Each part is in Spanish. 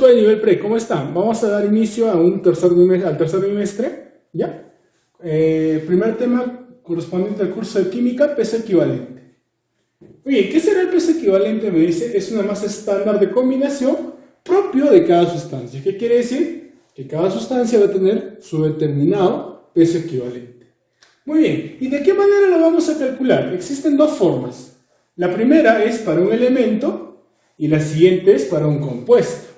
chicos de nivel pre, ¿cómo están? Vamos a dar inicio a al tercer bimestre, ¿ya? Primer tema correspondiente al curso de química, peso equivalente. Oye, ¿qué será el peso equivalente? Me dice, es una masa estándar de combinación propio de cada sustancia. ¿Qué quiere decir? Que cada sustancia va a tener su determinado peso equivalente. Muy bien, ¿y de qué manera lo vamos a calcular? Existen dos formas. La primera es para un elemento y la siguiente es para un compuesto.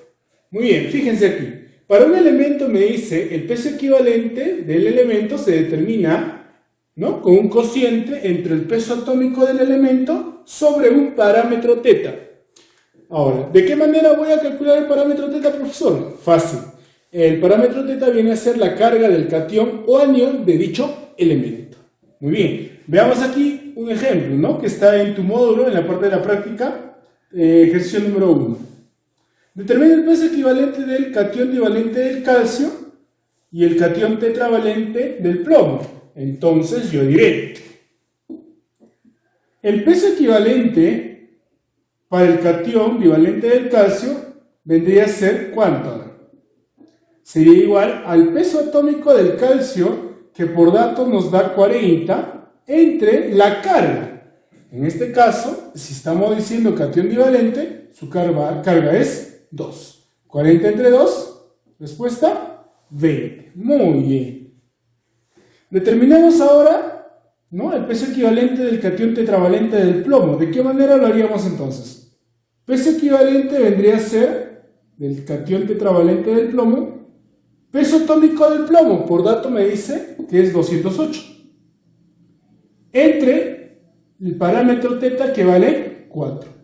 Muy bien, fíjense aquí. Para un elemento me dice el peso equivalente del elemento se determina, ¿no?, con un cociente entre el peso atómico del elemento sobre un parámetro teta. Ahora, ¿de qué manera voy a calcular el parámetro teta, profesor? Fácil. El parámetro teta viene a ser la carga del catión o anión de dicho elemento. Muy bien, veamos aquí un ejemplo, ¿no?, que está en tu módulo, en la parte de la práctica, ejercicio número 1. Determina el peso equivalente del catión divalente del calcio y el catión tetravalente del plomo. Entonces yo diré, el peso equivalente para el catión divalente del calcio vendría a ser ¿cuánto? Sería igual al peso atómico del calcio, que por dato nos da 40, entre la carga. En este caso, si estamos diciendo catión divalente, su carga es 2. 40 entre 2, respuesta 20. Muy bien. Determinemos ahora, ¿no?, el peso equivalente del catión tetravalente del plomo. ¿De qué manera lo haríamos entonces? Peso equivalente vendría a ser del catión tetravalente del plomo. Peso atómico del plomo, por dato me dice que es 208. Entre el parámetro teta, que vale 4.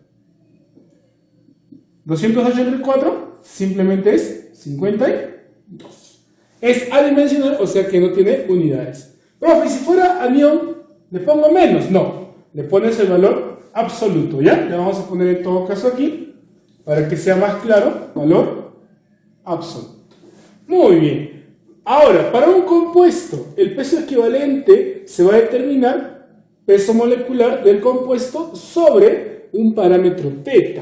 208 entre 4 simplemente es 52. Es adimensional, o sea que no tiene unidades. Profe, si fuera anión, ¿le pongo menos? No, le pones el valor absoluto, ¿ya? Le vamos a poner en todo caso aquí, para que sea más claro, valor absoluto. Muy bien. Ahora, para un compuesto, el peso equivalente se va a determinar peso molecular del compuesto sobre un parámetro teta.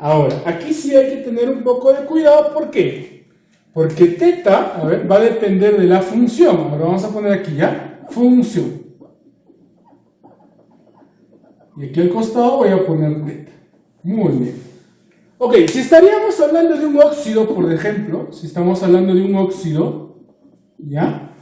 Ahora, aquí sí hay que tener un poco de cuidado. ¿Por qué? Porque teta, a ver, va a depender de la función. Ahora vamos a poner aquí ya, función. Y aquí al costado voy a poner teta. Muy bien. Ok, si estaríamos hablando de un óxido, por ejemplo, si estamos hablando de un óxido, ¿ya?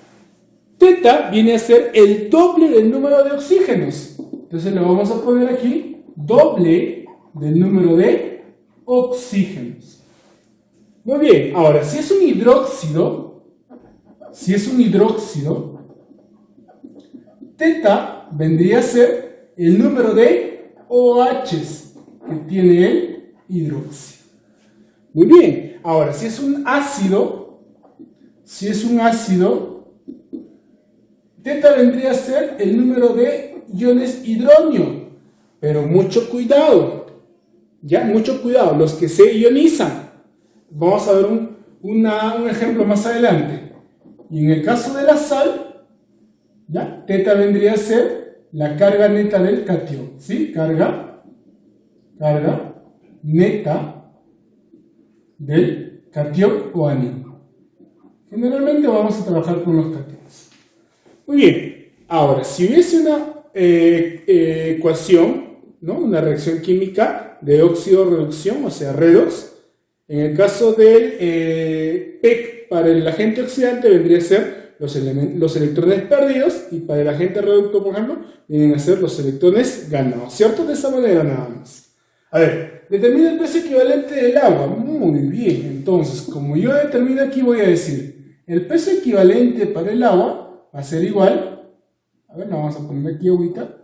Teta viene a ser el doble del número de oxígenos. Entonces le vamos a poner aquí doble del número de oxígenos. Muy bien, ahora si es un hidróxido, teta vendría a ser el número de OHs que tiene el hidróxido. Muy bien, ahora si es un ácido, teta vendría a ser el número de iones hidronio, pero mucho cuidado, ya, mucho cuidado, los que se ionizan. Vamos a ver un ejemplo más adelante. Y en el caso de la sal, ya, teta vendría a ser la carga neta del catión, ¿sí? Carga neta del catión o anión. Generalmente vamos a trabajar con los cationes. Muy bien, ahora, si hubiese una ecuación, ¿no?, una reacción química de óxido-reducción, o sea, redox, en el caso del PEC para el agente oxidante vendría a ser los electrones perdidos, y para el agente reductor, por ejemplo, vienen a ser los electrones ganados, ¿cierto? De esa manera nada más. A ver, determina el peso equivalente del agua. Muy bien, entonces, como yo determino aquí, voy a decir, el peso equivalente para el agua va a ser igual, a ver, vamos a poner aquí agüita,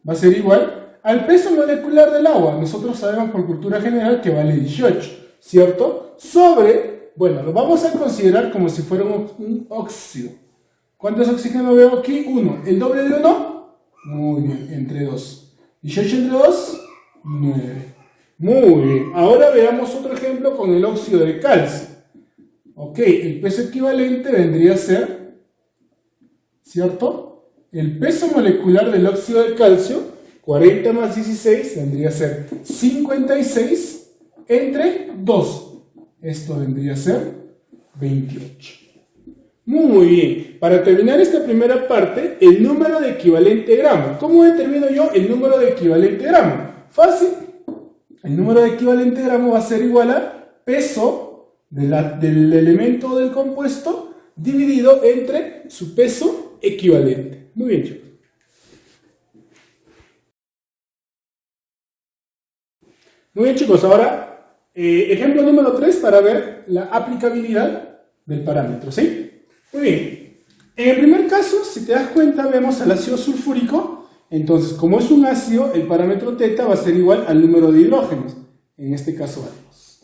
va a ser igual al peso molecular del agua. Nosotros sabemos por cultura general que vale 18, ¿cierto? Sobre, bueno, lo vamos a considerar como si fuera un óxido. ¿Cuántos oxígenos veo aquí? 1. ¿El doble de 1? Muy bien, entre 2. 18 entre 2, 9. Muy bien, ahora veamos otro ejemplo con el óxido de calcio. Ok, el peso equivalente vendría a ser, ¿cierto?, el peso molecular del óxido de calcio, 40 más 16, vendría a ser 56 entre 2. Esto vendría a ser 28. Muy bien. Para terminar esta primera parte, el número de equivalente gramo. ¿Cómo determino yo el número de equivalente gramo? Fácil. El número de equivalente gramo va a ser igual a peso del elemento del compuesto dividido entre su peso equivalente. Muy bien, chicos. Muy bien, chicos. Ahora, ejemplo número 3 para ver la aplicabilidad del parámetro, ¿sí? Muy bien. En el primer caso, si te das cuenta, vemos al ácido sulfúrico. Entonces, como es un ácido, el parámetro θ va a ser igual al número de hidrógenos. En este caso, vale 2.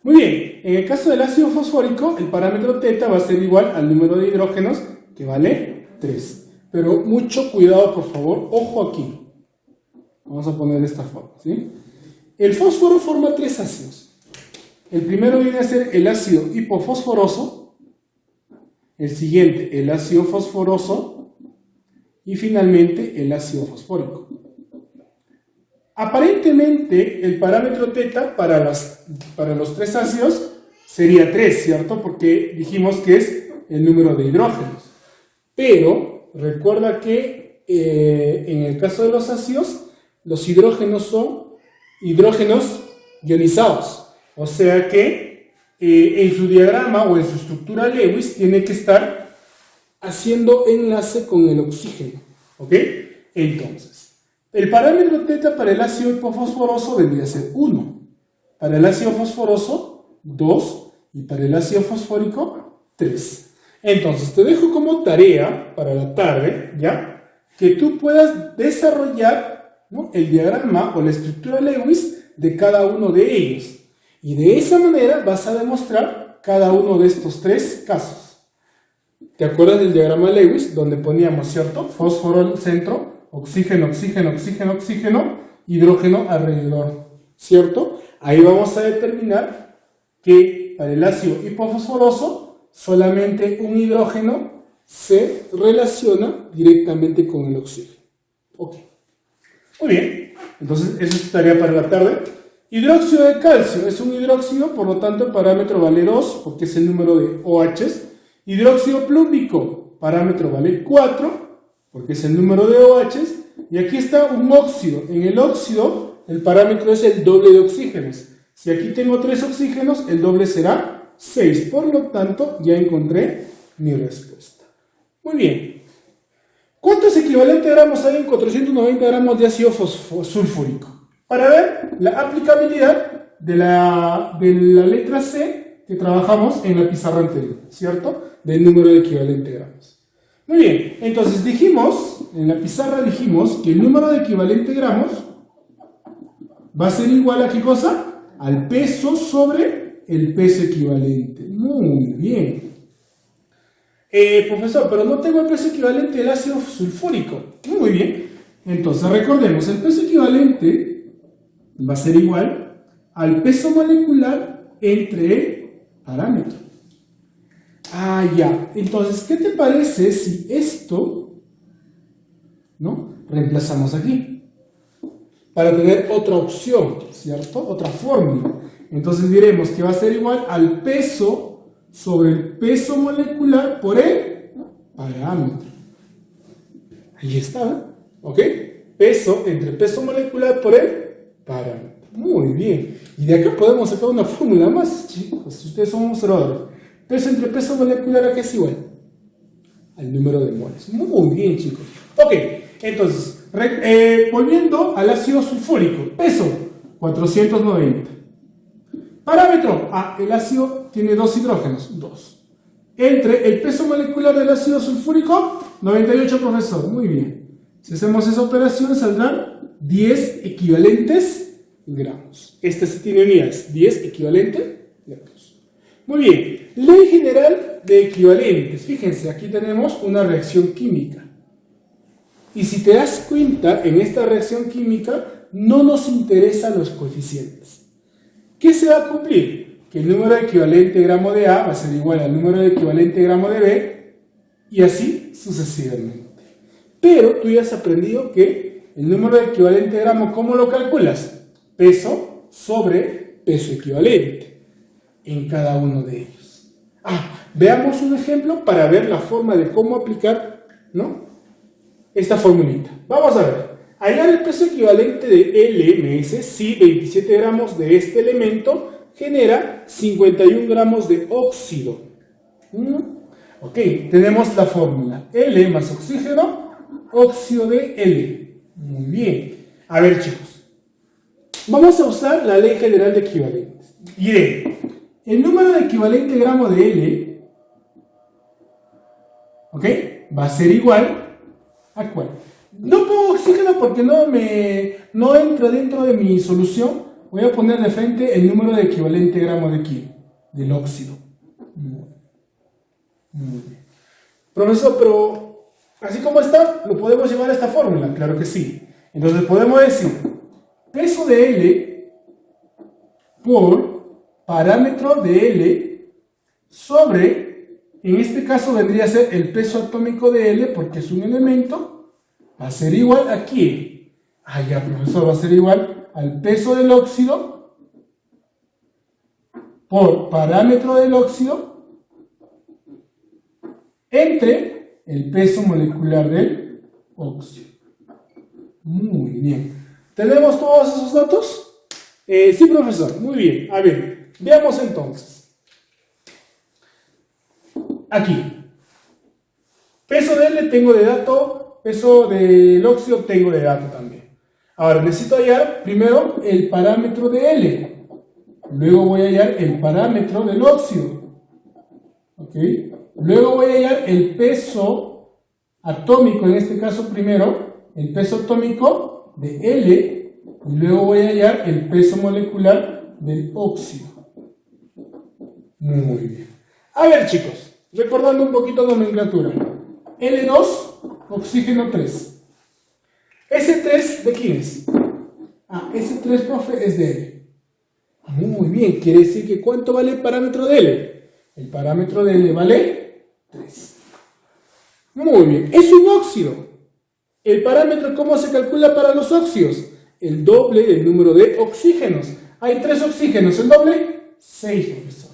Muy bien. En el caso del ácido fosfórico, el parámetro θ va a ser igual al número de hidrógenos, que vale 3. Pero mucho cuidado, por favor. Ojo aquí. Vamos a poner de esta forma, ¿sí? El fósforo forma 3 ácidos. El primero viene a ser el ácido hipofosforoso. El siguiente, el ácido fosforoso. Y finalmente, el ácido fosfórico. Aparentemente, el parámetro θ para los 3 ácidos sería 3, ¿cierto? Porque dijimos que es el número de hidrógenos. Pero, recuerda que en el caso de los ácidos, los hidrógenos son hidrógenos ionizados. O sea que en su diagrama o en su estructura Lewis tiene que estar haciendo enlace con el oxígeno. ¿Ok? Entonces, el parámetro θ para el ácido hipofosforoso vendría a ser 1. Para el ácido fosforoso, 2. Y para el ácido fosfórico, 3. Entonces, te dejo como tarea para la tarde, ¿ya? Que tú puedas desarrollar, ¿no?, el diagrama o la estructura Lewis de cada uno de ellos. Y de esa manera vas a demostrar cada uno de estos 3 casos. ¿Te acuerdas del diagrama Lewis? Donde poníamos, ¿cierto? Fósforo al centro, oxígeno, oxígeno, oxígeno, oxígeno, hidrógeno alrededor, ¿cierto? Ahí vamos a determinar que para el ácido hipofosforoso solamente un hidrógeno se relaciona directamente con el oxígeno. Ok. Muy bien. Entonces, esa es tarea para la tarde. Hidróxido de calcio es un hidróxido, por lo tanto el parámetro vale 2, porque es el número de OHs. Hidróxido plúmbico, parámetro vale 4, porque es el número de OHs. Y aquí está un óxido. En el óxido, el parámetro es el doble de oxígenos. Si aquí tengo 3 oxígenos, el doble será 6. Por lo tanto, ya encontré mi respuesta. Muy bien. ¿Cuántos equivalentes gramos hay en 490 gramos de ácido sulfúrico? Para ver la aplicabilidad de la letra C que trabajamos en la pizarra anterior, ¿cierto? Del número de equivalente gramos. Muy bien, entonces en la pizarra dijimos que el número de equivalente gramos va a ser igual a ¿qué cosa? Al peso sobre el peso equivalente. Muy bien. Profesor, pero no tengo el peso equivalente del ácido sulfúrico. Muy bien. Entonces recordemos, el peso equivalente va a ser igual al peso molecular entre el parámetro. Ah, ya. Entonces, ¿qué te parece si esto, ¿no?, reemplazamos aquí? Para tener otra opción, ¿cierto? Otra fórmula. Entonces diremos que va a ser igual al peso sobre el peso molecular por el parámetro. Ahí está, ¿ok? Peso entre peso molecular por el parámetro. Muy bien. Y de acá podemos sacar una fórmula más, chicos, si ustedes son observadores. Peso entre peso molecular, ¿a qué es igual? Al número de moles. Muy bien, chicos. Ok, entonces, volviendo al ácido sulfúrico. Peso, 490. Parámetro, el ácido tiene 2 hidrógenos, 2. Entre el peso molecular del ácido sulfúrico, 98, profesor. Muy bien. Si hacemos esa operación, saldrán 10 equivalentes gramos. Este sí tiene unidades, 10 equivalentes gramos. Muy bien, ley general de equivalentes. Fíjense, aquí tenemos una reacción química. Y si te das cuenta, en esta reacción química no nos interesan los coeficientes. ¿Qué se va a cumplir? Que el número de equivalente gramo de A va a ser igual al número de equivalente gramo de B, y así sucesivamente. Pero tú ya has aprendido que el número de equivalente gramo, ¿cómo lo calculas? Peso sobre peso equivalente. en cada uno de ellos. Veamos un ejemplo para ver la forma de cómo aplicar, ¿no?, esta formulita. Vamos a ver. Hallar el peso equivalente de L me dice si 27 gramos de este elemento genera 51 gramos de óxido. Ok, tenemos la fórmula. L más oxígeno, óxido de L. Muy bien. A ver, chicos. Vamos a usar la ley general de equivalentes. Diré, el número de equivalente gramo de L, ¿ok?, va a ser igual a ¿cuál? No pongo oxígeno porque no entra dentro de mi solución. Voy a poner de frente el número de equivalente gramo de aquí, del óxido. Muy bien. Profesor, pero así como está, ¿lo podemos llevar a esta fórmula? Claro que sí. Entonces podemos decir peso de L por parámetro de L sobre, en este caso vendría a ser el peso atómico de L porque es un elemento, va a ser igual a ¿quién? Ya, profesor, va a ser igual al peso del óxido por parámetro del óxido entre el peso molecular del óxido. Muy bien. ¿Tenemos todos esos datos? Sí, profesor. Muy bien. A ver, veamos entonces. Aquí. Peso de L tengo de dato, peso del óxido tengo de dato también. Ahora, necesito hallar primero el parámetro de L. Luego voy a hallar el parámetro del óxido. ¿Ok? Luego voy a hallar el peso atómico, en este caso primero, el peso atómico de L, y luego voy a hallar el peso molecular del óxido. Muy bien. A ver, chicos, recordando un poquito la nomenclatura. L2, oxígeno 3. S3, ¿de quién es? S3, profe, es de L. Muy bien, quiere decir que ¿cuánto vale el parámetro de L? El parámetro de L vale 3. Muy bien, es un óxido. ¿El parámetro cómo se calcula para los óxidos? El doble del número de oxígenos. Hay 3 oxígenos, ¿el doble? 6, profesor.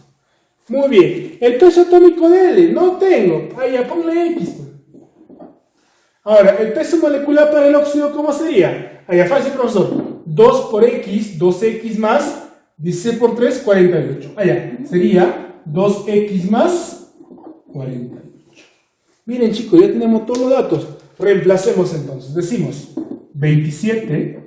Muy bien, el peso atómico de L, no tengo. Ya ponle X. Ahora, el peso molecular para el óxido, ¿cómo sería? Fácil, profesor. 2 por X, 2X más 16 por 3, 48. Sería 2X más 48. Miren, chicos, ya tenemos todos los datos. Reemplacemos entonces. Decimos 27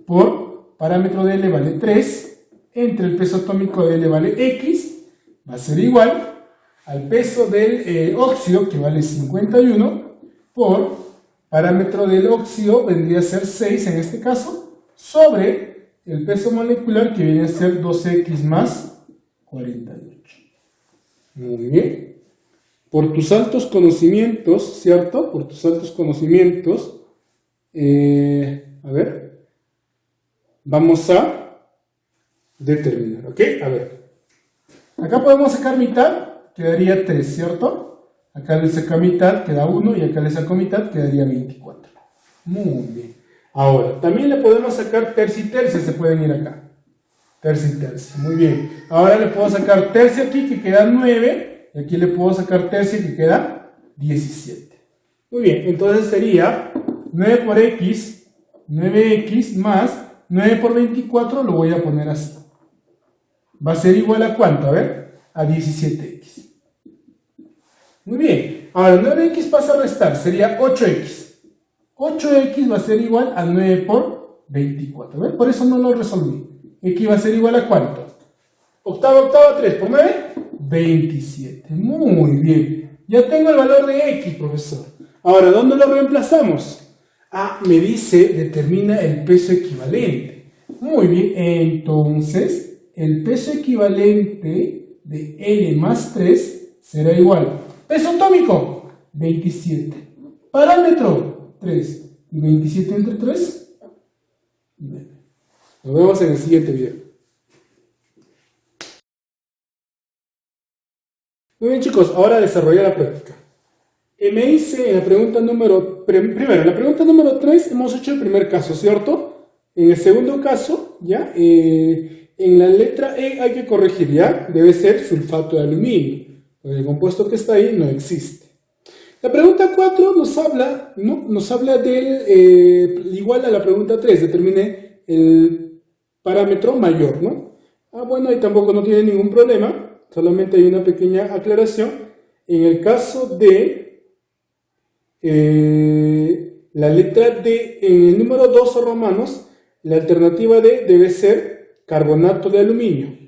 por parámetro de L vale 3, entre el peso atómico de L vale X, va a ser igual al peso del óxido, que vale 51, por parámetro del óxido, vendría a ser 6 en este caso, sobre el peso molecular, que viene a ser 2X más 48. Muy bien. Por tus altos conocimientos, ¿cierto? Por tus altos conocimientos, a ver, vamos a determinar, ¿ok? A ver, acá podemos sacar mitad, quedaría 3, ¿cierto? Acá le saca mitad, queda 1, y acá le saco mitad, quedaría 24. Muy bien. Ahora, también le podemos sacar tercio y tercio, se pueden ir acá. Tercio y tercio, muy bien. Ahora le puedo sacar tercio aquí, que queda 9, y aquí le puedo sacar tercio, que queda 17. Muy bien, entonces sería 9 por X, 9X más 9 por 24, lo voy a poner así. Va a ser igual a ¿cuánto? A ver, a 17X. Muy bien, ahora 9X pasa a restar, sería 8X. 8X va a ser igual a 9 por 24. ¿Ven? Por eso no lo resolví. X va a ser igual a ¿cuánto? Octava, 3 por 9, 27. Muy bien. Ya tengo el valor de X, profesor. Ahora, ¿dónde lo reemplazamos? Me dice, determina el peso equivalente. Muy bien, entonces, el peso equivalente de L más 3 será igual. Peso atómico, 27. Parámetro, 3. ¿Y 27 entre 3? 9. Nos vemos en el siguiente video. Muy bien, chicos, ahora desarrollar la práctica. Me dice en la pregunta número... Primero, en la pregunta número 3 hemos hecho el primer caso, ¿cierto? En el segundo caso, ya, En la letra E hay que corregir, ¿ya? Debe ser sulfato de aluminio, porque el compuesto que está ahí no existe. La pregunta 4 nos habla del, igual a la pregunta 3, determine el parámetro mayor, ¿no? Bueno, ahí tampoco no tiene ningún problema, solamente hay una pequeña aclaración. En el caso de la letra D, en el número 2 romanos, la alternativa D debe ser carbonato de aluminio,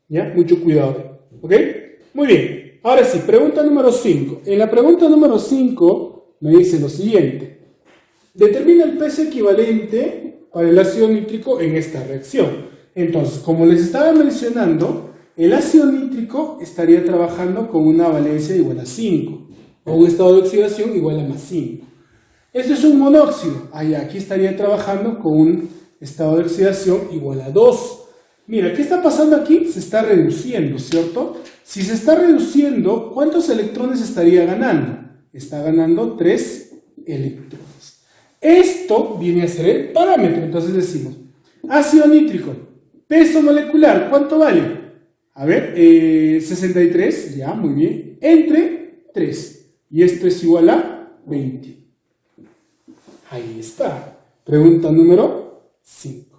¿ya? Mucho cuidado, ¿ok? Muy bien. Ahora sí, pregunta número 5. En la pregunta número 5 me dice lo siguiente. Determina el peso equivalente para el ácido nítrico en esta reacción. Entonces, como les estaba mencionando, el ácido nítrico estaría trabajando con una valencia igual a 5, o un estado de oxidación igual a más 5. Este es un monóxido. Aquí estaría trabajando con un estado de oxidación igual a 2. Mira, ¿qué está pasando aquí? Se está reduciendo, ¿cierto? Si se está reduciendo, ¿cuántos electrones estaría ganando? Está ganando 3 electrones. Esto viene a ser el parámetro. Entonces decimos, ácido nítrico, peso molecular, ¿cuánto vale? A ver, 63, ya, muy bien, entre 3. Y esto es igual a 20. Ahí está. Pregunta número 5.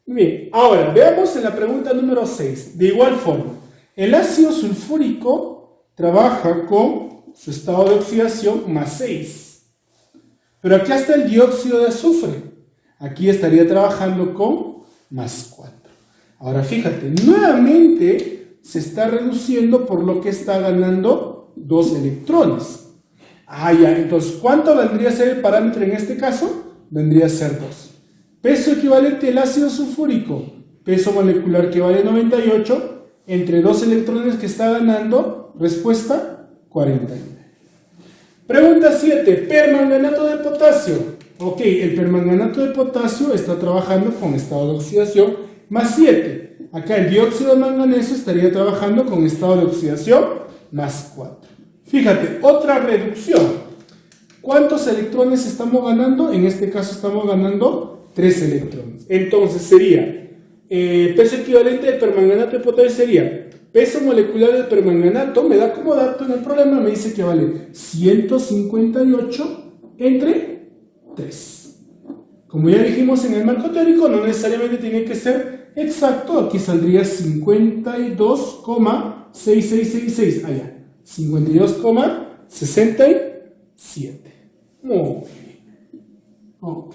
Muy bien, ahora veamos en la pregunta número 6. De igual forma, el ácido sulfúrico trabaja con su estado de oxidación más 6. Pero aquí está el dióxido de azufre. Aquí estaría trabajando con más 4. Ahora fíjate, nuevamente se está reduciendo por lo que está ganando 2 electrones. Ya, entonces, ¿cuánto vendría a ser el parámetro en este caso? Vendría a ser 2. Peso equivalente al ácido sulfúrico, peso molecular que vale 98, entre 2 electrones que está ganando, respuesta 49. Pregunta 7, permanganato de potasio. Ok, el permanganato de potasio está trabajando con estado de oxidación más 7. Acá el dióxido de manganeso estaría trabajando con estado de oxidación más 4. Fíjate, otra reducción. ¿Cuántos electrones estamos ganando? En este caso estamos ganando 3 electrones. Entonces sería, peso equivalente del permanganato de potasio sería, peso molecular del permanganato, me da como dato en el problema, me dice que vale 158 entre 3. Como ya dijimos en el marco teórico, no necesariamente tiene que ser exacto, aquí saldría 52,6666, allá, 52,67. Muy bien. Ok.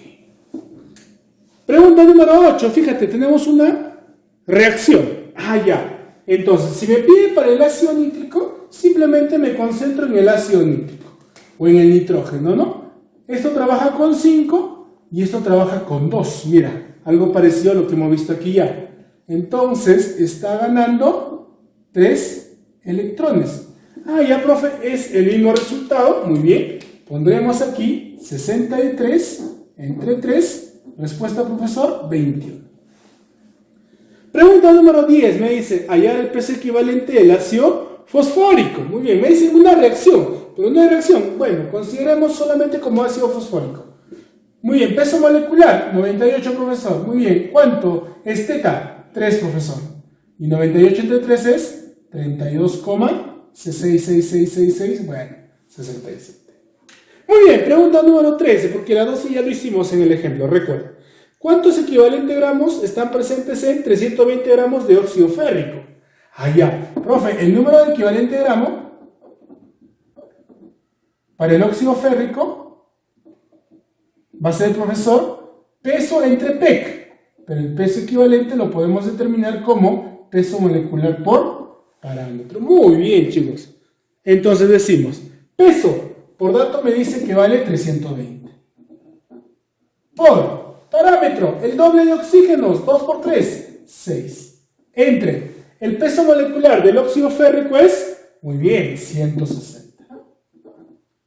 Pregunta número 8, fíjate, tenemos una reacción. Ya. Entonces, si me pide para el ácido nítrico, simplemente me concentro en el ácido nítrico o en el nitrógeno, ¿no? Esto trabaja con 5 y esto trabaja con 2. Mira, algo parecido a lo que hemos visto aquí ya. Entonces, está ganando 3 electrones. Ya, profe, es el mismo resultado. Muy bien. Pondremos aquí 63 entre 3. Respuesta, profesor, 21. Pregunta número 10. Me dice, hallar el peso equivalente del ácido fosfórico. Muy bien, me dice una reacción, pero no hay reacción. Bueno, consideremos solamente como ácido fosfórico. Muy bien, peso molecular, 98, profesor. Muy bien, ¿cuánto es teta? 3, profesor. Y 98 entre 3 es 32,66666, bueno, 67. Muy bien, pregunta número 13, porque la 12 ya lo hicimos en el ejemplo, recuerda. ¿Cuántos equivalentes gramos están presentes en 320 gramos de óxido férrico? Ya, profe, el número de equivalente gramo para el óxido férrico va a ser, profesor, peso entre PEC, pero el peso equivalente lo podemos determinar como peso molecular por parámetro. Muy bien, chicos. Entonces decimos, peso por dato me dice que vale 320. Por parámetro, el doble de oxígenos, 2 por 3, 6. Entre el peso molecular del óxido férrico es, muy bien, 160.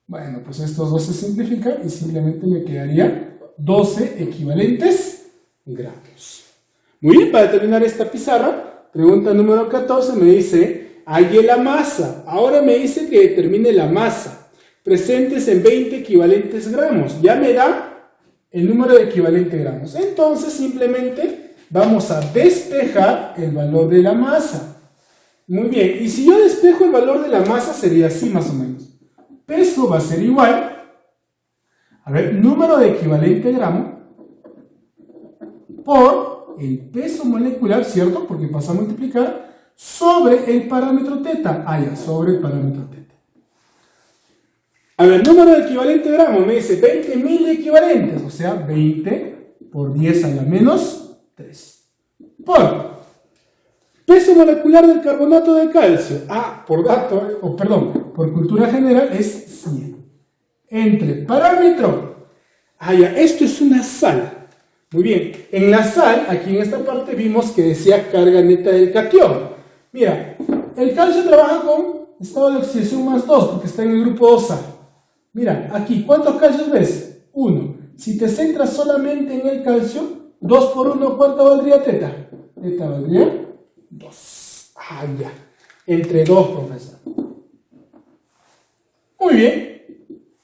Bueno, pues estos dos se simplifican y simplemente me quedaría 12 equivalentes gramos. Muy bien, para terminar esta pizarra, pregunta número 14 me dice, halle la masa. Ahora me dice que determine la masa presentes en 20 equivalentes gramos. Ya me da el número de equivalentes gramos. Entonces simplemente vamos a despejar el valor de la masa. Muy bien, y si yo despejo el valor de la masa sería así más o menos. Peso va a ser igual, a ver, número de equivalente gramo por el peso molecular, ¿cierto? Porque pasa a multiplicar sobre el parámetro teta. Ah, ya, sobre el parámetro teta. A ver, número de equivalente gramo me dice 20.000 equivalentes, o sea, 20 por 10 a la menos 3. Por peso molecular del carbonato de calcio. Ah, por dato, por cultura general es 100. Entre parámetro. Ah, ya, esto es una sal. Muy bien, en la sal, aquí en esta parte vimos que decía carga neta del catión. Mira, el calcio trabaja con estado de oxidación más 2, porque está en el grupo 2A. Mira, aquí, ¿cuántos calcios ves? 1. Si te centras solamente en el calcio, 2 por 1, ¿cuánto valdría teta? Teta valdría 2. Ah, ya. Entre 2, profesor. Muy bien.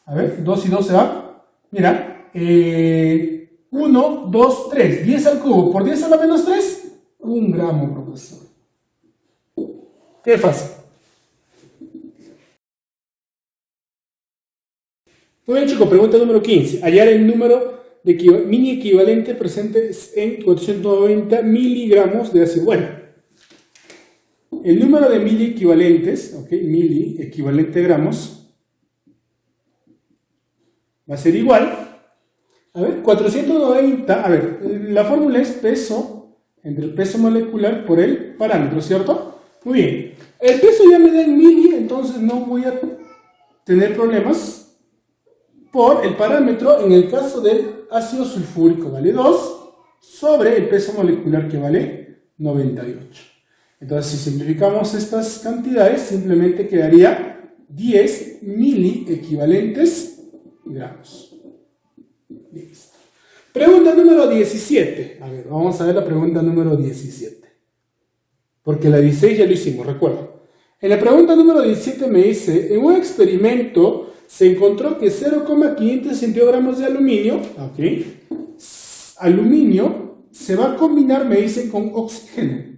A ver, 2 y 2 se va. Mira, 1, 2, 3. 10 al cubo. ¿Por 10 a la menos 3? 1 gramo, profesor. Qué fácil. Muy bien, chicos, pregunta número 15. Hallar el número de mini equivalente presente en 490 miligramos de ácido. Bueno, el número de mili equivalentes, ok, mili equivalente gramos, va a ser igual. A ver, 490, a ver, la fórmula es peso entre el peso molecular por el parámetro, ¿cierto? Muy bien. El peso ya me da en mili, entonces no voy a tener problemas. Por el parámetro, en el caso del ácido sulfúrico vale 2 sobre el peso molecular que vale 98. Entonces, si simplificamos estas cantidades, simplemente quedaría 10 mili equivalentes gramos. Listo. Pregunta número 17. A ver, vamos a ver la pregunta número 17. Porque la 16 ya lo hicimos, recuerda. En la pregunta número 17 me dice, en un experimento se encontró que 0,562 gramos de aluminio, aluminio se va a combinar, me dicen, con oxígeno.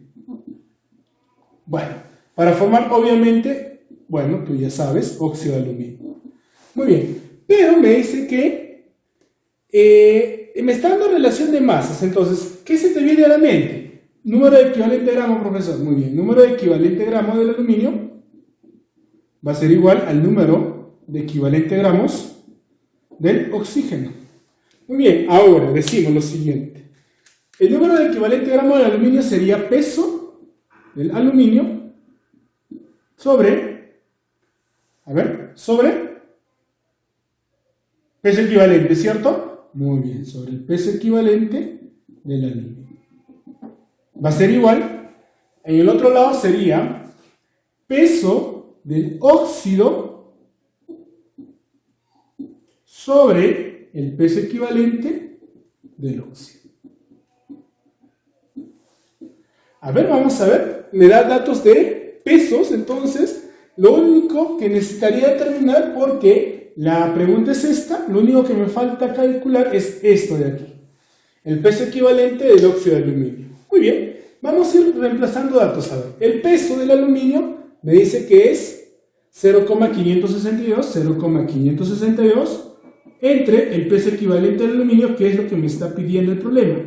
Bueno, para formar, obviamente, bueno, tú ya sabes, óxido de aluminio. Muy bien, pero me dice que me está dando relación de masas, entonces, ¿qué se te viene a la mente? Número de equivalente gramo, profesor. Muy bien, número de equivalente gramo del aluminio va a ser igual al número de equivalente gramos del oxígeno. Muy bien, ahora decimos lo siguiente. El número de equivalente gramos del aluminio sería peso del aluminio sobre, sobre peso equivalente, ¿cierto? Muy bien, sobre el peso equivalente del aluminio. Va a ser igual, en el otro lado sería peso del óxido sobre el peso equivalente del óxido. A ver, vamos a ver. Me da datos de pesos, entonces lo único que necesitaría determinar, porque la pregunta es esta, lo único que me falta calcular es esto de aquí. El peso equivalente del óxido de aluminio. Muy bien, vamos a ir reemplazando datos. A ver, el peso del aluminio me dice que es 0,562 entre el peso equivalente del aluminio, que es lo que me está pidiendo el problema.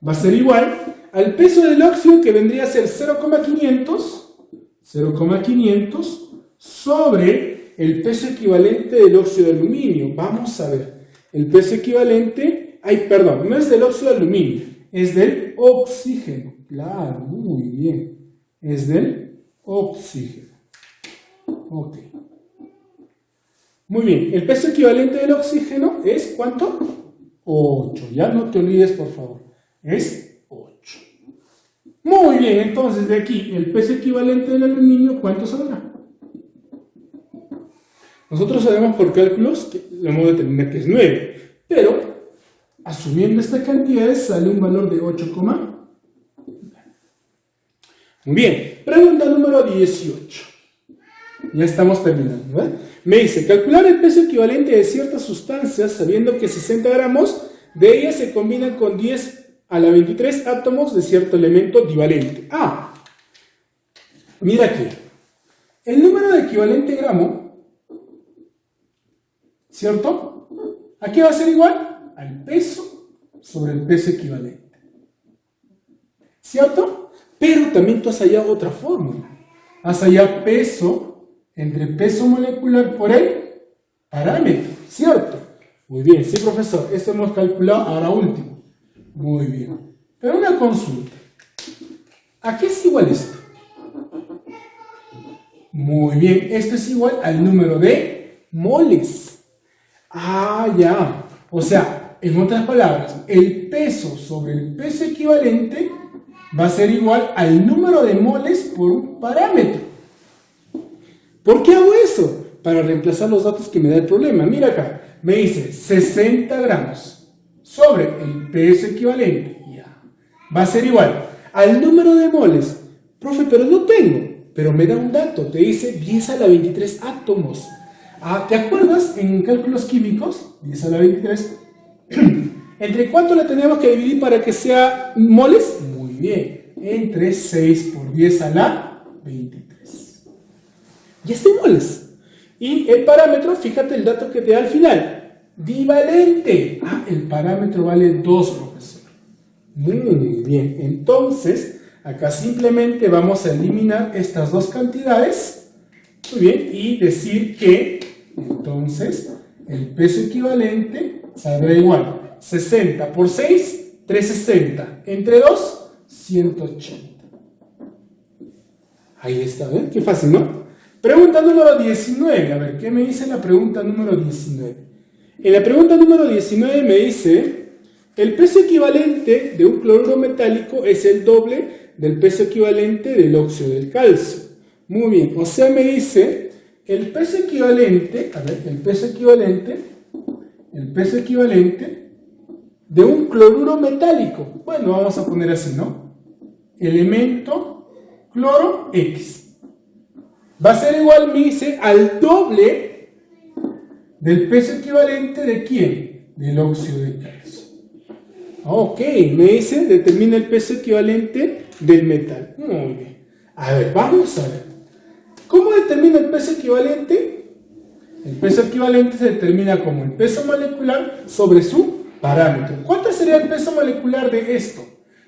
Va a ser igual al peso del óxido, que vendría a ser 0,500 sobre el peso equivalente del óxido de aluminio. Vamos a ver, el peso equivalente, no es del óxido de aluminio, es del oxígeno. Claro, muy bien, es del oxígeno. Ok. Muy bien, el peso equivalente del oxígeno es ¿cuánto? 8, ya no te olvides, por favor, es 8. Muy bien, entonces de aquí, el peso equivalente del aluminio, ¿cuánto saldrá? Nosotros sabemos por cálculos que debemos determinar que es 9, pero asumiendo estas cantidades sale un valor de 8, muy bien, pregunta número 18. Ya estamos terminando, ¿eh? Me dice, calcular el peso equivalente de ciertas sustancias sabiendo que 60 gramos de ellas se combinan con 10 a la 23 átomos de cierto elemento divalente. Ah, mira aquí. El número de equivalente gramo, ¿cierto? Aquí va a ser igual al peso sobre el peso equivalente. ¿Cierto? Pero también tú has hallado otra fórmula. Has hallado peso entre peso molecular por el parámetro, ¿cierto? Muy bien, sí, profesor. Esto hemos calculado ahora último. Muy bien. Pero una consulta. ¿A qué es igual esto? Muy bien, esto es igual al número de moles. Ah, ya. O sea, en otras palabras, el peso sobre el peso equivalente va a ser igual al número de moles por un parámetro. ¿Por qué hago eso? Para reemplazar los datos que me da el problema. Mira acá, me dice 60 gramos sobre el peso equivalente. Ya. Va a ser igual al número de moles. Profe, pero no tengo. Pero me da un dato, te dice 10 a la 23 átomos. Ah, ¿te acuerdas en cálculos químicos? 10 a la 23. ¿Entre cuánto le tenemos que dividir para que sea moles? Muy bien, entre 6 por 10 a la 23. Ya está en moles. Y el parámetro, fíjate el dato que te da al final. Divalente. Ah, el parámetro vale 2, profesor. Muy bien, entonces acá simplemente vamos a eliminar estas dos cantidades, muy bien, y decir que, entonces, el peso equivalente saldrá igual. 60 por 6, 360. Entre 2, 180. Ahí está, ¿ven? Qué fácil, ¿no? Pregunta número 19. A ver, ¿qué me dice la pregunta número 19? En la pregunta número 19 me dice, el peso equivalente de un cloruro metálico es el doble del peso equivalente del óxido del calcio. Muy bien, o sea, me dice el peso equivalente, a ver, el peso equivalente de un cloruro metálico. Bueno, vamos a poner así, ¿no? Elemento cloro X. Va a ser igual, me dice, al doble del peso equivalente de ¿quién? Del óxido de calcio. Ok, me dice, determina el peso equivalente del metal. Muy bien. A ver, vamos a ver. ¿Cómo determina el peso equivalente? El peso equivalente se determina como el peso molecular sobre su parámetro. ¿Cuánto sería el peso molecular de esto?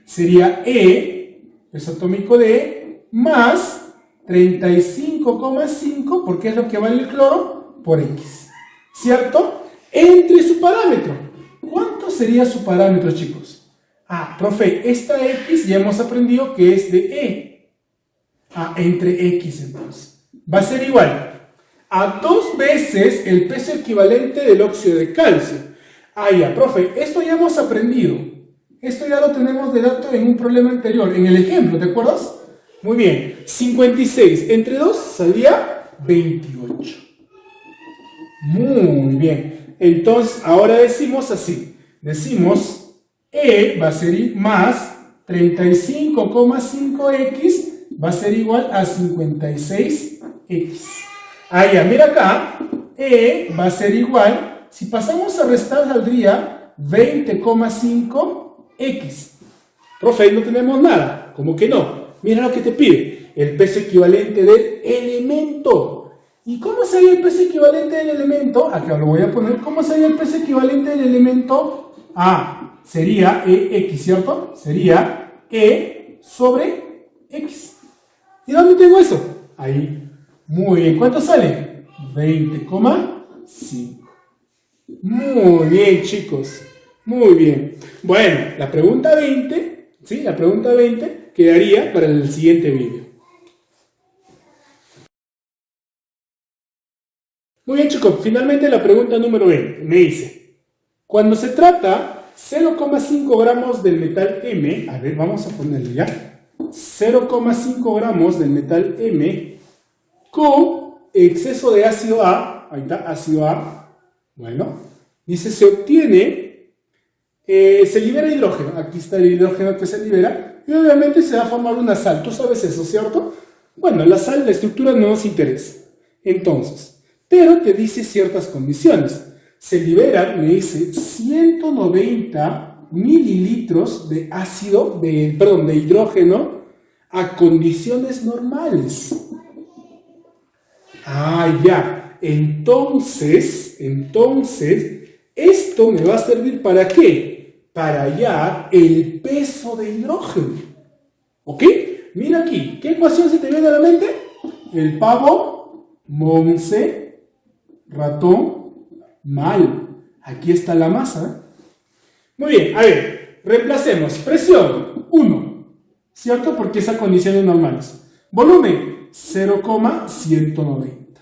Sería E, peso atómico de E, más 35,5, porque es lo que vale el cloro, por X. ¿Cierto? Entre su parámetro. ¿Cuánto sería su parámetro, chicos? Ah, profe, esta X ya hemos aprendido que es de E. Ah, entre X entonces. Va a ser igual a 2 veces el peso equivalente del óxido de calcio. Ah, ya, profe, esto ya hemos aprendido. Esto ya lo tenemos de dato en un problema anterior, en el ejemplo, ¿te acuerdas? Muy bien, 56 entre 2 saldría 28. Muy bien. Entonces, ahora decimos así. Decimos, E va a ser más 35,5X va a ser igual a 56X. Ah, ya, mira acá. E va a ser igual, si pasamos a restar, saldría 20,5X. Profe, ahí no tenemos nada. ¿Cómo que no? Mira lo que te pide. El peso equivalente del elemento. ¿Y cómo sería el peso equivalente del elemento? Acá lo voy a poner. ¿Cómo sería el peso equivalente del elemento? Ah, sería EX, ¿cierto? Sería E sobre X. ¿Y dónde tengo eso? Ahí. Muy bien. ¿Cuánto sale? 20,5. Muy bien, chicos. Muy bien. Bueno, la pregunta 20, ¿sí? La pregunta 20 quedaría para el siguiente vídeo. Muy bien, chicos, finalmente la pregunta número 20 me dice, cuando se trata 0,5 gramos del metal M, a ver, vamos a ponerle ya, 0,5 gramos del metal M con exceso de ácido A, ahí está, ácido A, bueno, dice, se obtiene, se libera hidrógeno, aquí está el hidrógeno que se libera, y obviamente se va a formar una sal, tú sabes eso, ¿cierto? Bueno, la sal, la estructura no nos interesa, entonces, pero te dice ciertas condiciones. Se liberan, me dice, 190 mililitros de de hidrógeno a condiciones normales. Ah, ya. Entonces, esto me va a servir ¿para qué? Para hallar el peso de hidrógeno. ¿Ok? Mira aquí, ¿qué ecuación se te viene a la mente? El pavo, Monse, ratón, mal. Aquí está la masa. Muy bien, a ver, reemplacemos. Presión, 1, ¿cierto? Porque es a condiciones normales. Volumen, 0,190.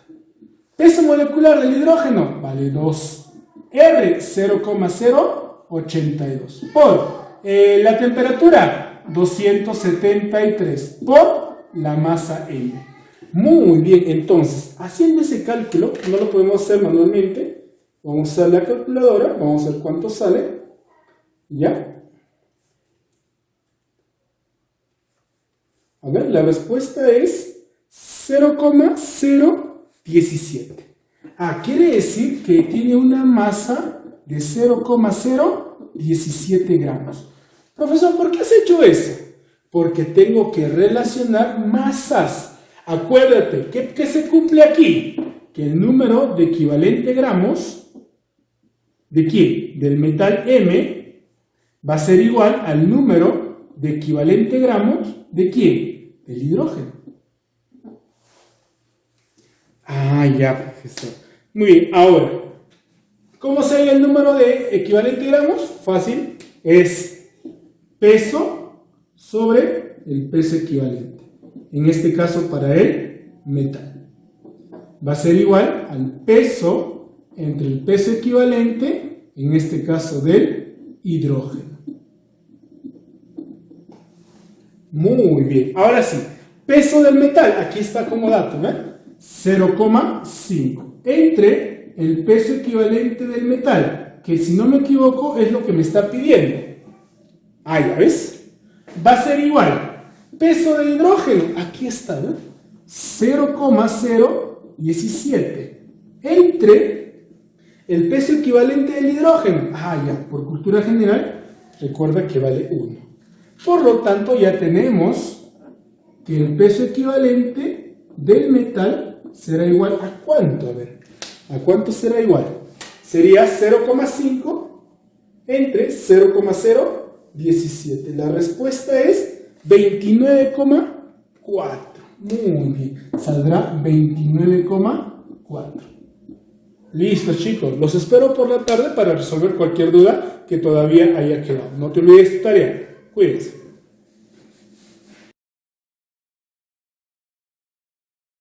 Peso molecular del hidrógeno, vale 2. R, 0,082. Por la temperatura, 273. Por la masa M. Muy bien, entonces, haciendo ese cálculo, no lo podemos hacer manualmente. Vamos a usar la calculadora, vamos a ver cuánto sale. ¿Ya? A ver, la respuesta es 0,017. Ah, quiere decir que tiene una masa de 0,017 gramos. Profesor, ¿por qué has hecho eso? Porque tengo que relacionar masas. Acuérdate, ¿qué se cumple aquí? Que el número de equivalente gramos, ¿de quién? Del metal M, va a ser igual al número de equivalente gramos, ¿de quién? Del hidrógeno. Ah, ya, profesor. Muy bien, ahora, ¿cómo se halla el número de equivalente gramos? Fácil, es peso sobre el peso equivalente. En este caso, para el metal. Va a ser igual al peso entre el peso equivalente, en este caso del hidrógeno. Muy bien, ahora sí, peso del metal, aquí está como dato, ¿eh? 0,5 entre el peso equivalente del metal, que si no me equivoco es lo que me está pidiendo. Ah, ya ves, va a ser igual, peso de hidrógeno, aquí está, ¿no? 0,017 entre el peso equivalente del hidrógeno. Ah, ya, por cultura general, recuerda que vale 1. Por lo tanto, ya tenemos que el peso equivalente del metal será igual a ¿cuánto? A ver, ¿a cuánto será igual? Sería 0,5 entre 0,017. La respuesta es 29,4. Muy bien, saldrá 29,4. Listo, chicos, los espero por la tarde para resolver cualquier duda que todavía haya quedado. No te olvides tu tarea. Cuídense.